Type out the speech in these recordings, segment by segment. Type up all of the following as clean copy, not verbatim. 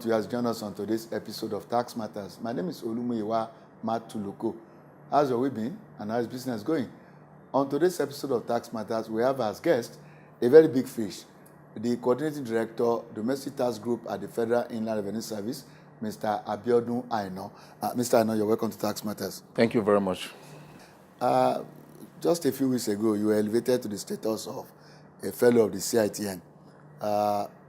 you as join us on today's episode of Tax Matters. My name is Olumuyiwa Matuloko. How's your week been and how's business going? On today's episode of Tax Matters, we have as guest a very big fish, the Coordinating Director, Domestic Tax Group at the Federal Inland Revenue Service, Mr. Abiodun Aino. Mr. Aino, you're welcome to Tax Matters. Thank you very much. Just a few weeks ago, you were elevated to the status of a fellow of the CITN.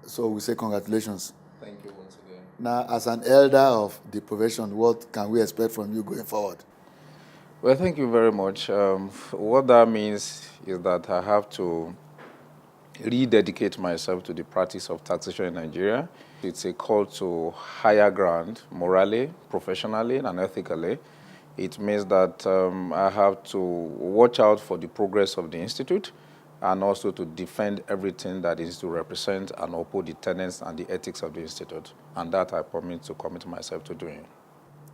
So we say congratulations. Thank you once again. Now, as an elder of the profession, what can we expect from you going forward? Well, thank you very much. What that means is that I have to rededicate myself to the practice of taxation in Nigeria. It's a call to higher ground, morally, professionally, and ethically. It means that I have to watch out for the progress of the Institute and also to defend everything that is to represent and uphold the tenets and the ethics of the Institute. And that I promise to commit myself to doing.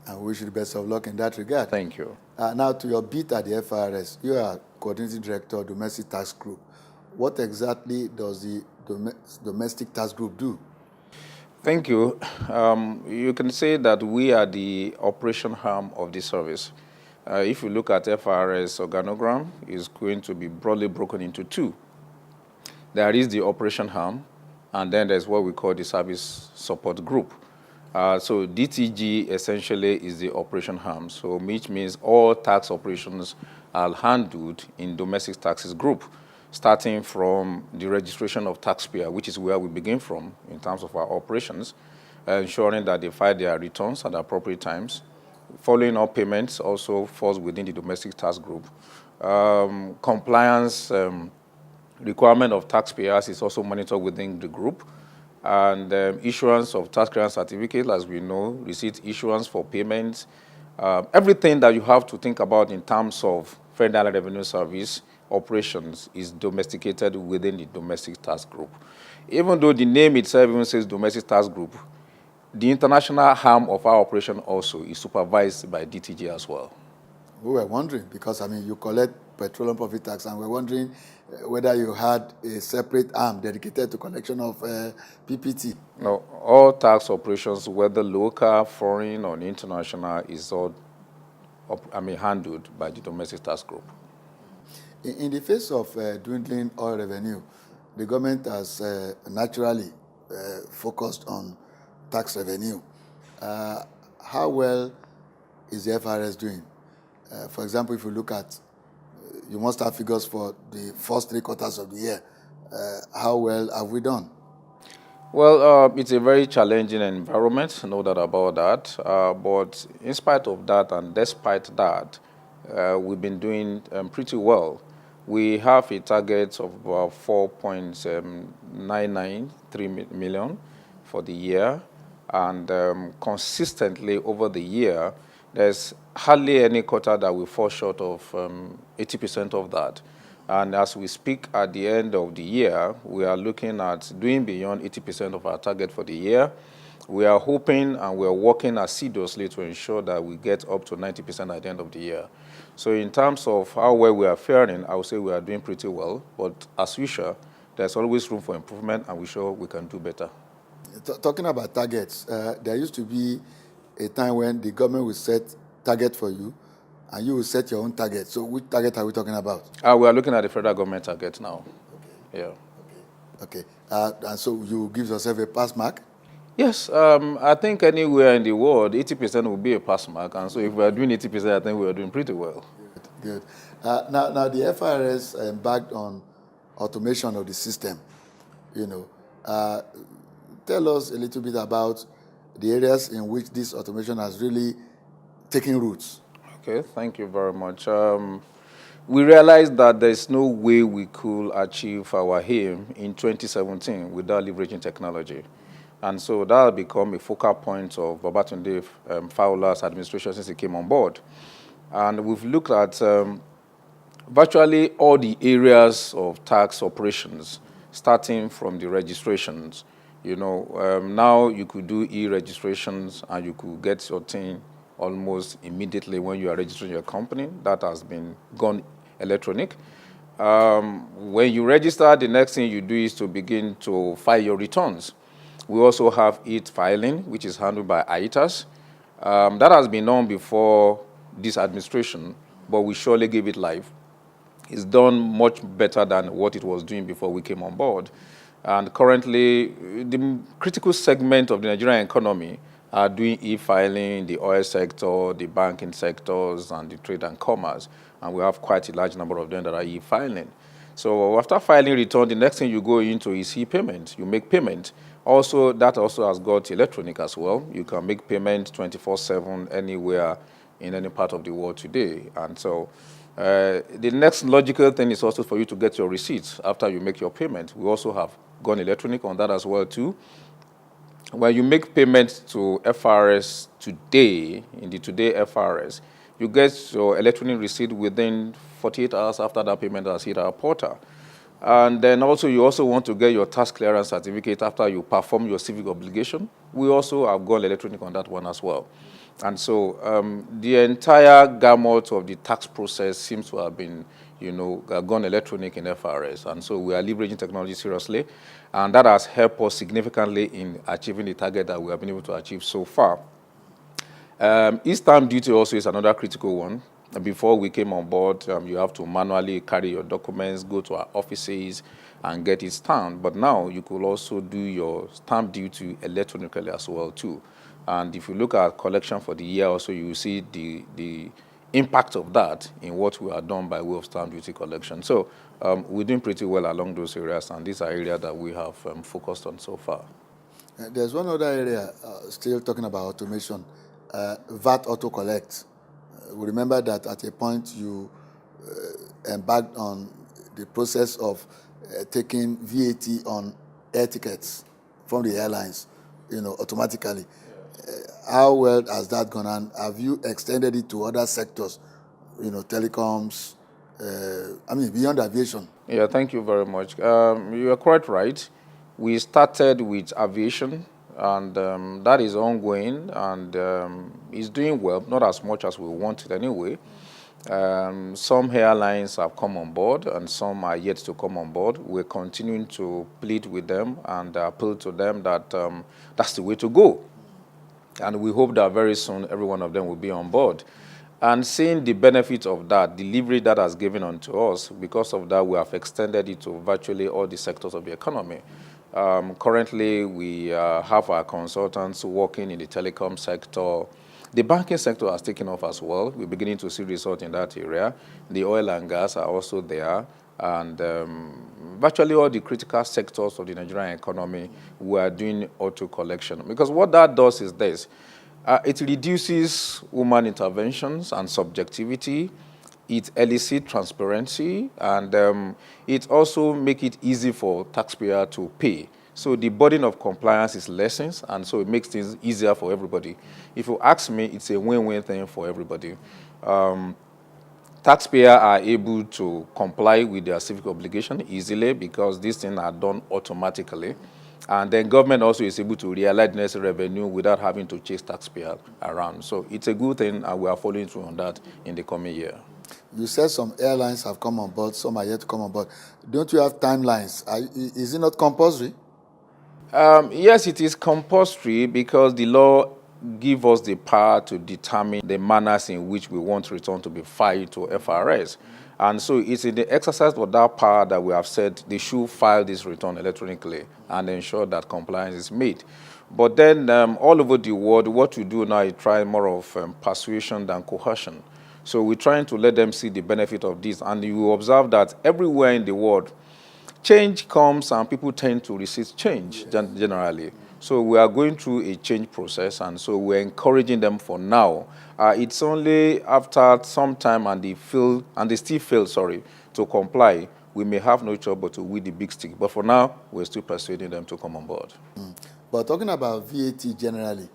I wish you the best of luck in that regard. Thank you. Now, to your beat at the FRS, you are Coordinating Director, Domestic Tax Group. What exactly does the Domestic Tax Group do? Thank you. You can say that we are the operation arm of the service. If you look at FRS organogram, it's going to be broadly broken into two. There is the operation arm, and then there's what we call the service support group. So DTG essentially is the operation arm, so which means all tax operations are handled in domestic taxes group, starting from the registration of taxpayer, which is where we begin from in terms of our operations, ensuring that they file their returns at appropriate times. Following up payments also falls within the domestic tax group. Compliance requirement of taxpayers is also monitored within the group. And issuance of tax clearance certificate, as we know, receipt issuance for payments, everything that you have to think about in terms of Federal Revenue Service operations is domesticated within the domestic tax group. Even though the name itself even says domestic tax group, the international arm of our operation also is supervised by DTG as well. We were wondering, because, you collect petroleum profit tax, and we're wondering whether you had a separate arm dedicated to collection of PPT. No, all tax operations, whether local, foreign, or international, is all handled by the domestic tax group. In the face of dwindling oil revenue, the government has naturally focused on tax revenue. How well is the FRS doing? For example, if you look at, you must have figures for the first 3 quarters of the year. How well have we done? Well, it's a very challenging environment, no doubt about that. But in spite of that and despite that, we've been doing pretty well. We have a target of about 4.993 million for the year. And consistently over the year, there's hardly any quarter that we fall short of 80% of that. And as we speak at the end of the year, we are looking at doing beyond 80% of our target for the year. We are hoping and we are working assiduously to ensure that we get up to 90% at the end of the year. So in terms of how well we are faring, I would say we are doing pretty well. But as usual, there's always room for improvement, and we're sure we can do better. Talking about targets, there used to be a time when the government would set target for you, and you will set your own target. So which target are we talking about? We are looking at the federal government target now. Okay. Yeah. Okay. And so you give yourself a pass mark? Yes. I think anywhere in the world, 80% will be a pass mark. And so if we are doing 80%, I think we are doing pretty well. Good. Now the FRS embarked on automation of the system. Tell us a little bit about the areas in which this automation has really taken roots. Okay, thank you very much. We realized that there's no way we could achieve our aim in 2017 without leveraging technology. And so that has become a focal point of Babatunde Fowler's administration since he came on board. And we've looked at virtually all the areas of tax operations, starting from the registrations. Now you could do e-registrations and you could get your thing almost immediately when you are registering your company. That has been gone electronic. When you register, the next thing you do is to begin to file your returns. We also have e-filing, which is handled by ITAS. That has been done before this administration, but we surely give it life. It's done much better than what it was doing before we came on board. And currently, the critical segment of the Nigerian economy are doing e-filing, the oil sector, the banking sectors, and the trade and commerce. And we have quite a large number of them that are e-filing. So after filing return, the next thing you go into is e-payment. You make payment. Also, that also has got electronic as well. You can make payment 24/7 anywhere in any part of the world today. And so the next logical thing is also for you to get your receipts after you make your payment. We also have gone electronic on that as well too. When you make payment to FRS today, in the Today FRS, you get your electronic receipt within 48 hours after that payment has hit our portal. And then also, you also want to get your tax clearance certificate after you perform your civic obligation. We also have gone electronic on that one as well. And so the entire gamut of the tax process seems to have been, gone electronic in FRS. And so we are leveraging technology seriously. And that has helped us significantly in achieving the target that we have been able to achieve so far. Stamp duty also is another critical one. Before we came on board, you have to manually carry your documents, go to our offices, and get it stamped. But now you could also do your stamp duty electronically as well too. And if you look at collection for the year also, you will see the impact of that in what we have done by way of stamp duty collection. So we're doing pretty well along those areas, and these are areas that we have focused on so far. There's one other area, still talking about automation, VAT auto collect. We remember that at a point you embarked on the process of taking VAT on air tickets from the airlines, automatically. How well has that gone, and have you extended it to other sectors, telecoms, beyond aviation? Yeah, thank you very much. You are quite right. We started with aviation, and that is ongoing, and it's doing well, not as much as we wanted anyway. Some airlines have come on board, and some are yet to come on board. We're continuing to plead with them and appeal to them that that's the way to go. And we hope that very soon every one of them will be on board. And seeing the benefit of that, the leverage that has given unto us, because of that, we have extended it to virtually all the sectors of the economy. Currently, we have our consultants working in the telecom sector. The banking sector has taken off as well. We're beginning to see results in that area. The oil and gas are also there. And virtually all the critical sectors of the Nigerian economy, we are doing auto collection. Because what that does is this. It reduces human interventions and subjectivity. It elicits transparency, and it also makes it easy for taxpayer to pay. So the burden of compliance is lessened, and so it makes things easier for everybody. If you ask me, it's a win-win thing for everybody. Taxpayers are able to comply with their civic obligation easily because these things are done automatically. And then government also is able to realize the necessary revenue without having to chase taxpayers around. So it's a good thing, and we are following through on that in the coming year. You said some airlines have come on board, some are yet to come on board. Don't you have timelines? Is it not compulsory? Yes, it is compulsory because the law gives us the power to determine the manners in which we want return to be filed to FRS. And so it's in the exercise of that power that we have said they should file this return electronically and ensure that compliance is made. But then all over the world, what we do now is try more of persuasion than coercion. So we're trying to let them see the benefit of this. And you will observe that everywhere in the world, change comes and people tend to resist change generally. So we are going through a change process, and so we're encouraging them for now. It's only after some time and they still fail, to comply, we may have no choice but to win the big stick. But for now, we're still persuading them to come on board. But talking about VAT generally,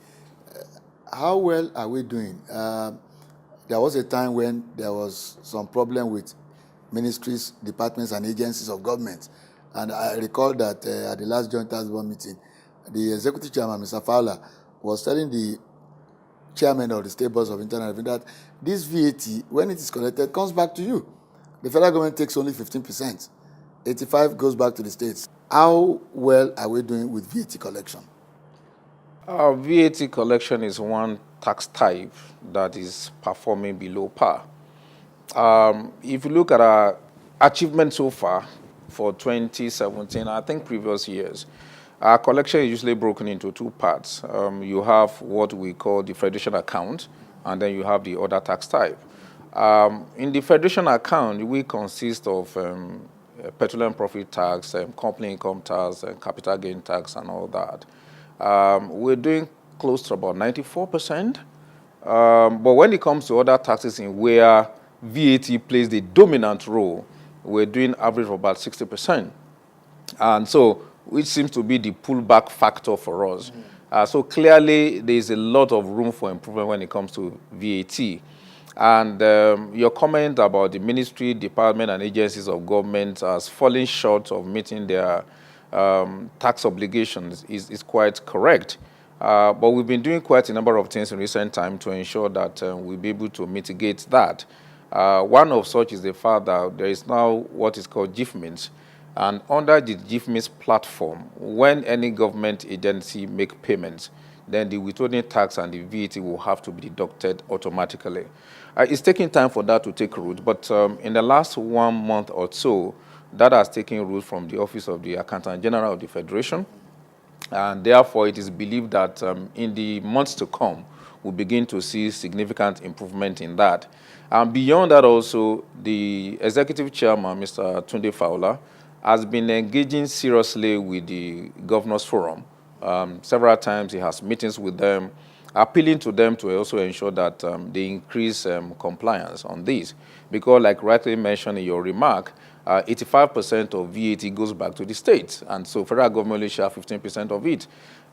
how well are we doing? There was a time when there was some problem with ministries, departments, and agencies of government. And I recall that at the last joint task board meeting, the executive chairman, Mr. Fowler, was telling the chairman of the State Board of Internal Revenue that this VAT, when it is collected, comes back to you. The federal government takes only 15%. 85% goes back to the states. How well are we doing with VAT collection? VAT collection is one tax type that is performing below par. If you look at our achievement so far for 2017, I think previous years, our collection is usually broken into two parts. You have what we call the federation account, and then you have the other tax type. In the federation account, we consist of petroleum profit tax, company income tax, capital gain tax, and all that. We're doing close to about 94%. But when it comes to other taxes in where VAT plays the dominant role, we're doing average of about 60%. And so, which seems to be the pullback factor for us. So clearly, there's a lot of room for improvement when it comes to VAT. And your comment about the ministry, department, and agencies of government as falling short of meeting their tax obligations is quite correct. But we've been doing quite a number of things in recent time to ensure that we'll be able to mitigate that. One of such is the fact that there is now what is called GIFMINS. And under the GIFMINS platform, when any government agency make payments, then the withholding tax and the VAT will have to be deducted automatically. It's taking time for that to take root, but in the last 1 month or so, that has taken root from the Office of the Accountant General of the Federation, and therefore it is believed that in the months to come, we'll begin to see significant improvement in that. And beyond that also, the Executive Chairman, Mr. Tunde Fowler, has been engaging seriously with the Governors Forum. Several times he has meetings with them, appealing to them to also ensure that they increase compliance on this. Because like rightly mentioned in your remark, 85% of VAT goes back to the states, and so federal government only share 15% of it.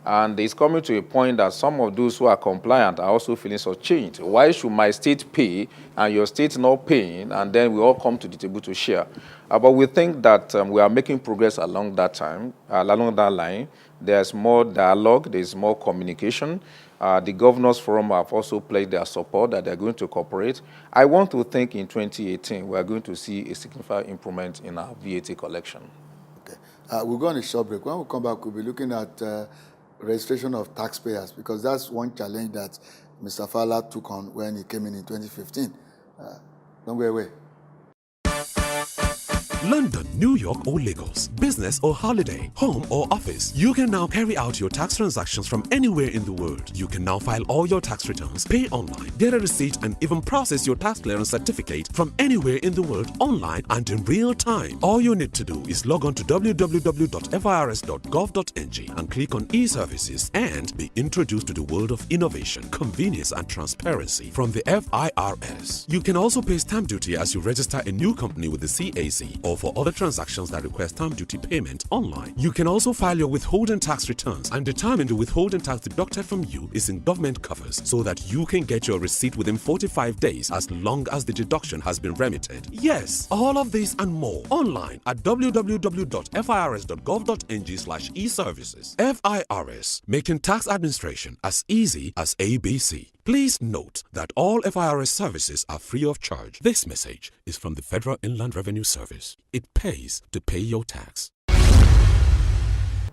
And it's coming to a point that some of those who are compliant are also feeling so changed. Why should my state pay and your state not paying, and then we all come to the table to share? But we think that we are making progress along that line. There's more dialogue, there's more communication. The Governors Forum have also pledged their support that they're going to cooperate. I want to think in 2018 we are going to see a significant improvement in our VAT collection. Okay. We'll go on a short break. When we come back, we'll be looking at registration of taxpayers, because that's one challenge that Mr. Fowler took on when he came in 2015. Don't go away. London, New York or Lagos, business or holiday, home or office, you can now carry out your tax transactions from anywhere in the world. You can now file all your tax returns, pay online, get a receipt, and even process your tax clearance certificate from anywhere in the world online and in real time. All you need to do is log on to www.firs.gov.ng and click on e-services and be introduced to the world of innovation, convenience, and transparency from the FIRS. You can also pay stamp duty as you register a new company with the CAC, or for other transactions that require stamp duty payment online. You can also file your withholding tax returns and determine the withholding tax deducted from you is in government covers, so that you can get your receipt within 45 days as long as the deduction has been remitted. Yes, all of this and more online at www.firs.gov.ng/e-services. FIRS, making tax administration as easy as ABC. Please note that all FIRS services are free of charge. This message is from the Federal Inland Revenue Service. It pays to pay your tax.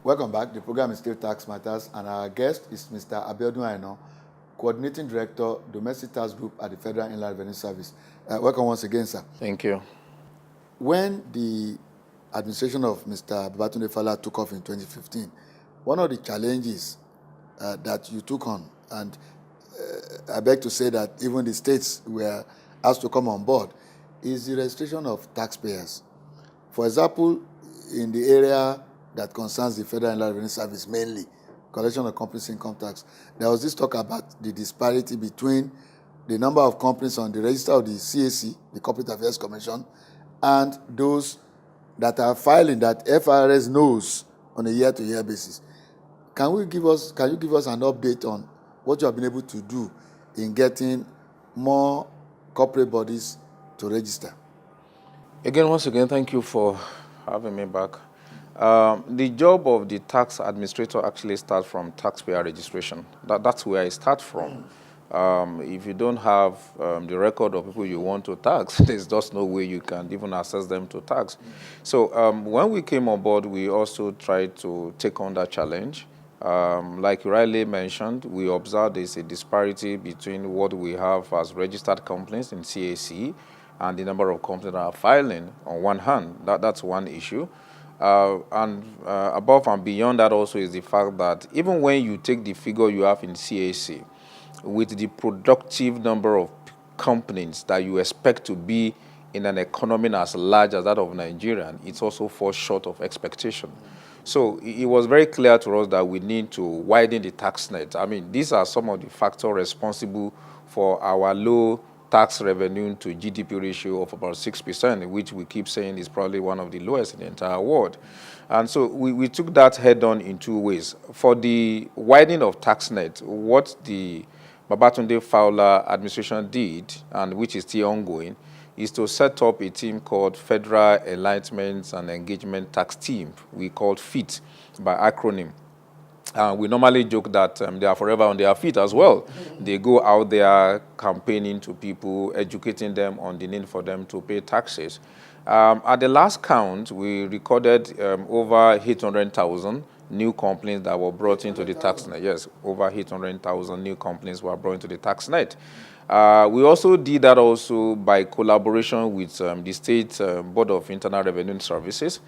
Welcome back. The program is still Tax Matters, and our guest is Mr. Abiodun Aina, Coordinating Director, Domestic Tax Group at the Federal Inland Revenue Service. Welcome once again, sir. Thank you. When the administration of Mr. Babatunde Fowler took off in 2015, one of the challenges that you took on, and I beg to say that even the states were asked to come on board, is the registration of taxpayers. For example, in the area that concerns the Federal Inland Revenue Service mainly, collection of companies' income tax, there was this talk about the disparity between the number of companies on the register of the CAC, the Corporate Affairs Commission, and those that are filing that FRS knows on a year-to-year basis. Can you give us an update on what you have been able to do in getting more corporate bodies to register? Once again, thank you for having me back. The job of the tax administrator actually starts from taxpayer registration. That's where I start from. If you don't have the record of people you want to tax, there's just no way you can even access them to tax. So when we came on board, we also tried to take on that challenge. Like you rightly mentioned, we observed there's a disparity between what we have as registered companies in CAC and the number of companies that are filing on one hand. That's one issue. Above and beyond that also is the fact that even when you take the figure you have in CAC, with the productive number of companies that you expect to be in an economy as large as that of Nigeria, it also falls short of expectation. So it was very clear to us that we need to widen the tax net. I mean, these are some of the factors responsible for our low tax revenue to GDP ratio of about 6%, which we keep saying is probably one of the lowest in the entire world. And so we took that head on in two ways. For the widening of tax net, what the Babatunde Fowler administration did, and which is still ongoing, is to set up a team called Federal Enlightenment and Engagement Tax Team. We call FEET by acronym. We normally joke that they are forever on their feet as well. They go out there campaigning to people, educating them on the need for them to pay taxes. At the last count, we recorded over 800,000 new companies that were brought into the tax net. Yes, over 800,000 new companies were brought into the tax net. We also did that also by collaboration with the State Board of Internal Revenue Services.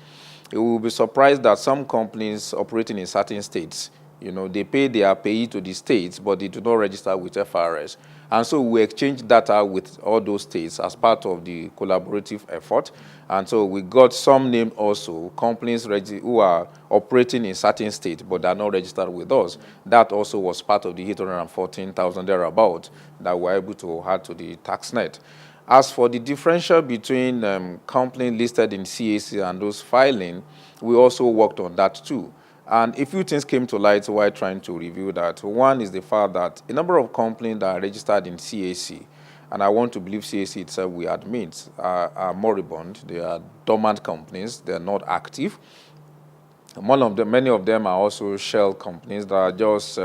You will be surprised that some companies operating in certain states, they pay their payee to the states, but they do not register with FRS. And so we exchange data with all those states as part of the collaborative effort. And so we got some named also, companies who are operating in certain states, but are not registered with us. That also was part of the 814,000 thereabout that we're able to add to the tax net. As for the differential between companies listed in CAC and those filing, we also worked on that too. And a few things came to light while trying to review that. One is the fact that a number of companies that are registered in CAC, and I want to believe CAC itself, we admit, are moribund. They are dormant companies. They are not active. Many of them are also shell companies that are just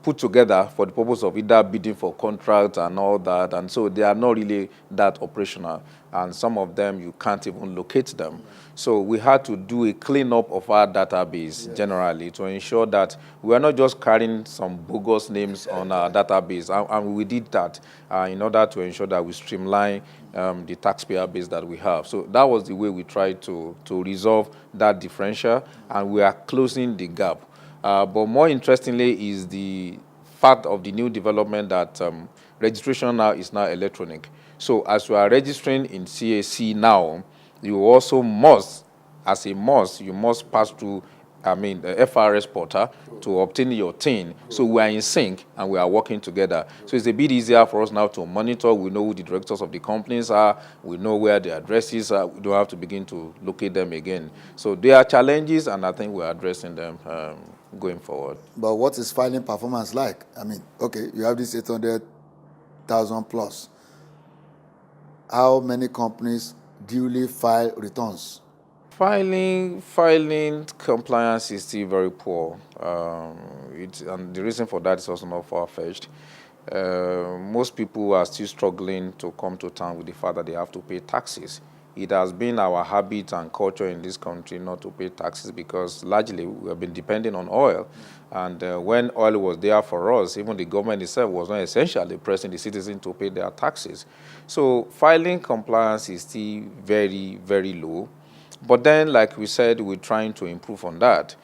put together for the purpose of either bidding for contracts and all that, and so they are not really that operational, and some of them you can't even locate them. So we had to do a cleanup of our database generally to ensure that we are not just carrying some bogus names on our database, and we did that in order to ensure that we streamline the taxpayer base that we have. So that was the way we tried to resolve that differential, and we are closing the gap. But more interestingly is the fact of the new development that registration now is now electronic. So as you are registering in CAC now, you also must, you must pass through the FRS portal to obtain your TIN. So we are in sync and we are working together. So it's a bit easier for us now to monitor. We know who the directors of the companies are. We know where their addresses are. We don't have to begin to locate them again. So there are challenges, and I think we're addressing them going forward. But what is filing performance like? I mean, okay, you have this 800,000 plus. How many companies duly file returns? Filing compliance is still very poor. And the reason for that is also not far-fetched. Most people are still struggling to come to terms with the fact that they have to pay taxes. It has been our habit and culture in this country not to pay taxes because largely we have been depending on oil. And when oil was there for us, even the government itself was not essentially pressing the citizens to pay their taxes. So filing compliance is still very, very low. But then, like we said, we're trying to improve on that.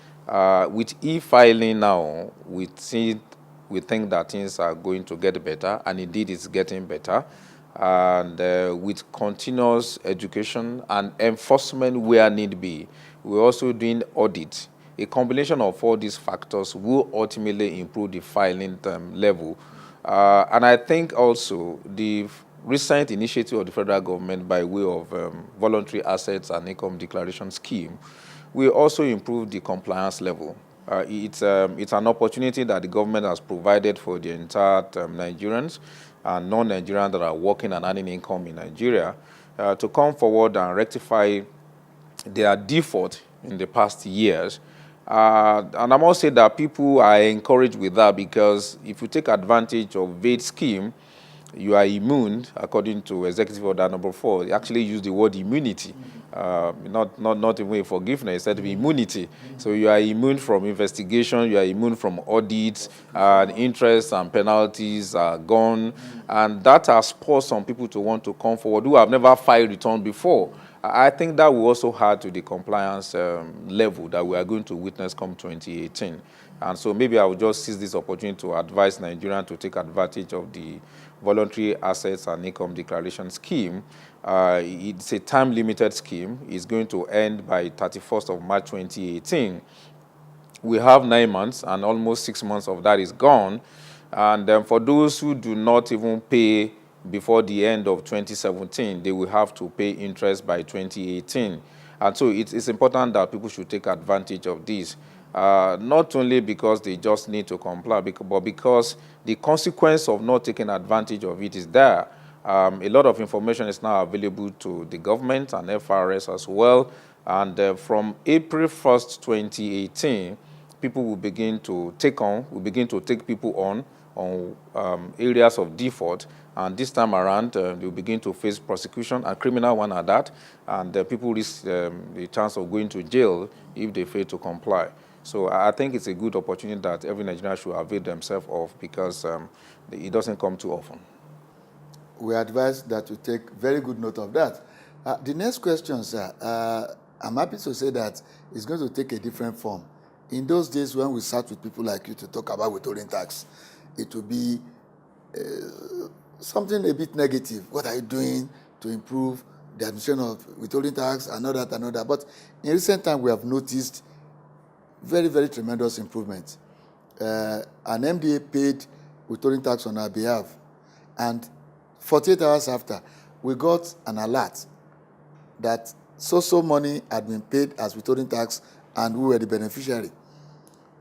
With e-filing now, we think that things are going to get better, and indeed it's getting better. And with continuous education and enforcement where need be, we're also doing audit. A combination of all these factors will ultimately improve the filing level. And I think also the recent initiative of the federal government by way of voluntary assets and income declaration scheme will also improve the compliance level. It's an opportunity that the government has provided for the entire Nigerians and non-Nigerians that are working and earning income in Nigeria to come forward and rectify their default in the past years. And I must say that people are encouraged with that because if you take advantage of VAT scheme, you are immune, according to Executive Order number 4. They actually use the word immunity, not even forgiveness, instead of immunity. So you are immune from investigation, you are immune from audits, and interest and penalties are gone. And that has spurred some people to want to come forward who have never filed return before. I think that will also add to the compliance level that we are going to witness come 2018. And so maybe I will just seize this opportunity to advise Nigerians to take advantage of the Voluntary Assets and Income Declaration Scheme. It's a time-limited scheme. It's going to end by 31st of March 2018. We have 9 months, and almost 6 months of that is gone. And for those who do not even pay before the end of 2017, they will have to pay interest by 2018. And so it's important that people should take advantage of this. Not only because they just need to comply, but because the consequence of not taking advantage of it is there. A lot of information is now available to the government and FRS as well. And from April 1st, 2018, people will begin to take people on areas of default. And this time around, they'll begin to face prosecution, a criminal one at that. And people risk the chance of going to jail if they fail to comply. So I think it's a good opportunity that every Nigerian should avail themselves of, because it doesn't come too often. We advise that you take very good note of that. The next question, sir, I'm happy to say that it's going to take a different form. In those days when we sat with people like you to talk about withholding tax, it will be something a bit negative. What are you doing to improve the administration of withholding tax and all that? But in recent time, we have noticed very, very tremendous improvement. An MDA paid withholding tax on our behalf, and 48 hours after, we got an alert that so money had been paid as withholding tax, and we were the beneficiary.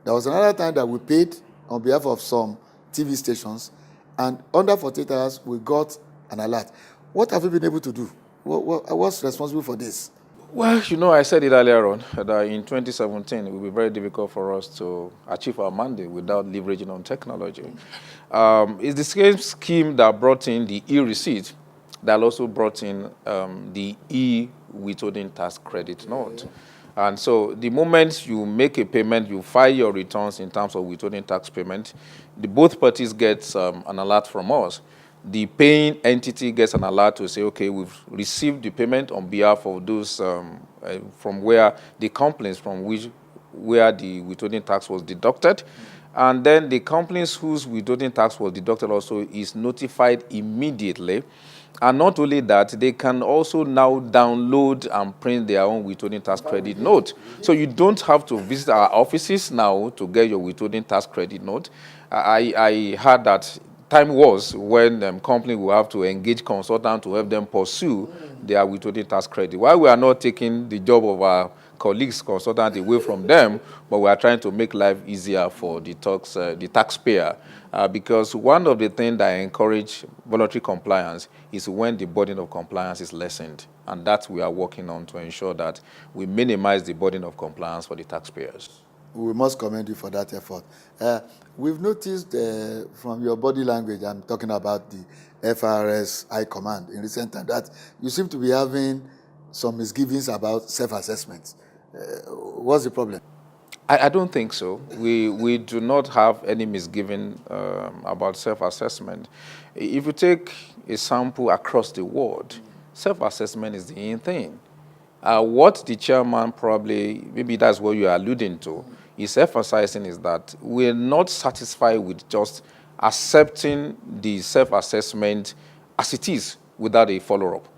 There was another time that we paid on behalf of some TV stations, and under 48 hours, we got an alert. What have you been able to do? What's responsible for this? Well, I said it earlier on that in 2017, it will be very difficult for us to achieve our mandate without leveraging on technology. It's the same scheme that brought in the e-receipt that also brought in the e-withholding tax credit note. And so the moment you make a payment, you file your returns in terms of withholding tax payment, both parties get an alert from us. The paying entity gets an alert to say, okay, we've received the payment on behalf of those from where the companies where the withholding tax was deducted. And then the companies whose withholding tax was deducted also is notified immediately. And not only that, they can also now download and print their own withholding tax credit note. So you don't have to visit our offices now to get your withholding tax credit note. I heard that time was when companies will have to engage consultants to help them pursue their withholding tax credit. While we are not taking the job of our colleagues, consultants away from them, but we are trying to make life easier for the taxpayer. Because one of the things that encourage voluntary compliance is when the burden of compliance is lessened. And that we are working on to ensure that we minimize the burden of compliance for the taxpayers. We must commend you for that effort. We've noticed from your body language, I'm talking about the FRS High Command in recent time, that you seem to be having some misgivings about self-assessment. What's the problem? I don't think so. We do not have any misgiving about self-assessment. If you take a sample across the world, self-assessment is the in thing. What the chairman probably, maybe that's what you are alluding to, is emphasizing is that we're not satisfied with just accepting the self-assessment as it is without a follow-up.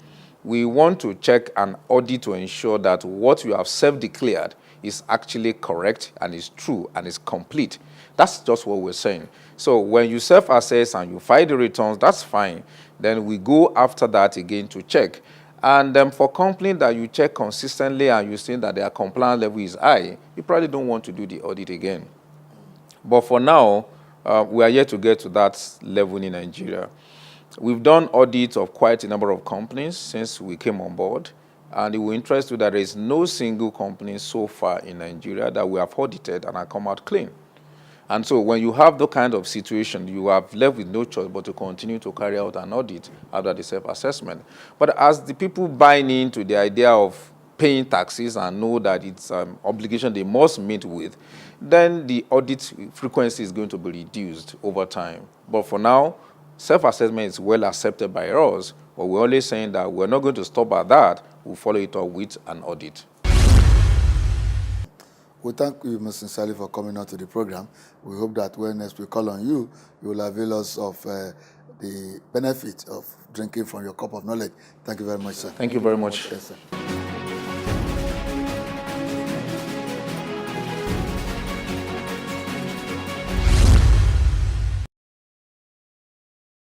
We want to check and audit to ensure that what you have self-declared is actually correct and is true and is complete. That's just what we're saying. So when you self-assess and you file the returns, that's fine. Then we go after that again to check. And for companies that you check consistently and you see that their compliance level is high, you probably don't want to do the audit again. But for now, we are yet to get to that level in Nigeria. We've done audits of quite a number of companies since we came on board. And it will interest you that there is no single company so far in Nigeria that we have audited and have come out clean. And so when you have the kind of situation, you have left with no choice but to continue to carry out an audit after the self-assessment. But as the people buying into the idea of paying taxes and know that it's an obligation they must meet with, then the audit frequency is going to be reduced over time. But for now, self-assessment is well accepted by us, but we're only saying that we're not going to stop at that. We'll follow it up with an audit. We thank you most sincerely for coming on to the program. We hope that when next we call on you, you will avail us of the benefit of drinking from your cup of knowledge. Thank you very much, sir. Thank you very much. Yes, sir.